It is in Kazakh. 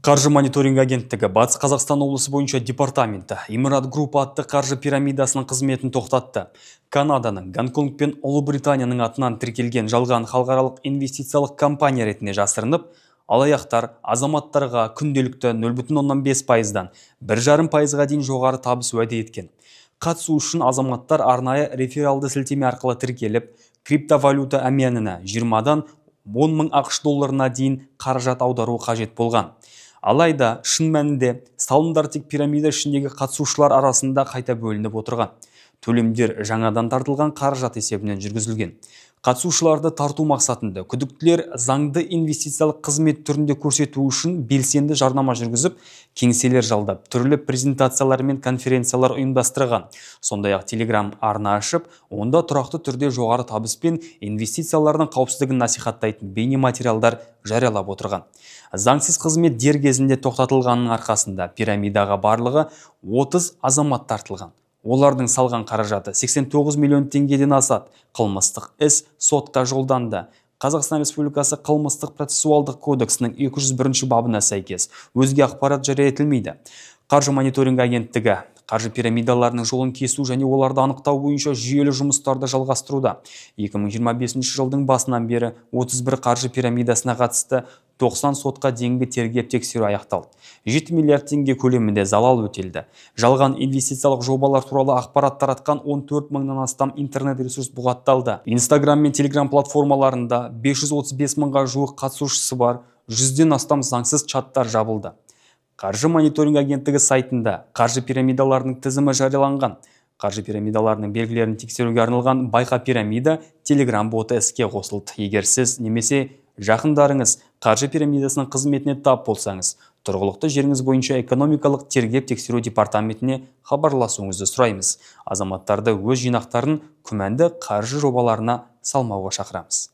Қаржы мониторинг агенттігі Батыс Қазақстан облысы бойынша департаменті Имарат Групп атты қаржы пирамидасының қызметін тоқтатты. Канаданың, Гонконг пен Ұлыбританияның атынан тіркелген жалған халықаралық инвестициялық компания ретінде жасырынып, алаяқтар азаматтарға күнделікті 0,5%-дан 1,5%-ға дейін жоғары табыс уәде еткен. Қатысу үшін азаматтар арнайы рефералды сілтеме арқылы тіркеліп, криптовалюта әмиянына 20-дан 10 мың ақш долларына дейін қаражат аудару қажет болған. Алайда, шын мәнінде салымдар тек пирамида ішіндегі қатысушылар арасында қайта бөлініп отырған. Төлемдер жаңадан тартылған қаражат есебінен жүргізілген. Қатысушыларды тарту мақсатында күдіктілер заңды инвестициялық қызмет түрінде көрсету үшін белсенді жарнама жүргізіп, кеңселер жалдап, түрлі презентациялар мен конференциялар ұйымдастырған. Сондай-ақ Telegram арна ашып, онда тұрақты түрде жоғары табыс пен инвестициялардың қауіпсіздігін насихаттайтын бейнематериалдар жариялап отырған. Заңсыз қызмет дер кезінде тоқтатылғанның арқасында пирамидаға барлығы 30 азамат тартылған. Олардың салған қаражаты 89 миллион теңгеден асады. Қылмыстық іс сотқа жолданды. Қазақстан Республикасы қылмыстық процессуалдық кодексінің 201 бабына сәйкес өзге ақпарат жария етілмейді. Қаржы мониторинг агенттігі қаржы пирамидаларының жолын кесу және оларды анықтау бойынша жүйелі жұмыстарды жалғастыруда. 2025 жылдың басынан бері 31 қаржы пирамидасына қатысты 90 сотқа дейінгі тергеп тексеру аяқталды. 7 миллиард теңге көлемінде залал өтелді. Жалған инвестициялық жобалар туралы ақпарат таратқан 14 мыңнан астам интернет-ресурс бұғатталды. Инстаграм мен Телеграм платформаларында 535 мыңға жуық қатысушысы бар 100-ден астам заңсыз чаттар жабылды. Қаржы мониторинг агенттігі сайтында қаржы пирамидаларының тізімі жарияланған. Қаржы пирамидаларының белгілерін тексеруге арналған байқа пирамида Telegram боты іске қосылды. Егер сіз немесе жақындарыңыз қаржы пирамидасының қызметіне тап болсаңыз, тұрғылықты жеріңіз бойынша экономикалық тергеп тексеру департаментіне хабарласуыңызды сұраймыз. Азаматтарды өз жинақтарын күмәнді қаржы жобаларына салмауға шақырамыз.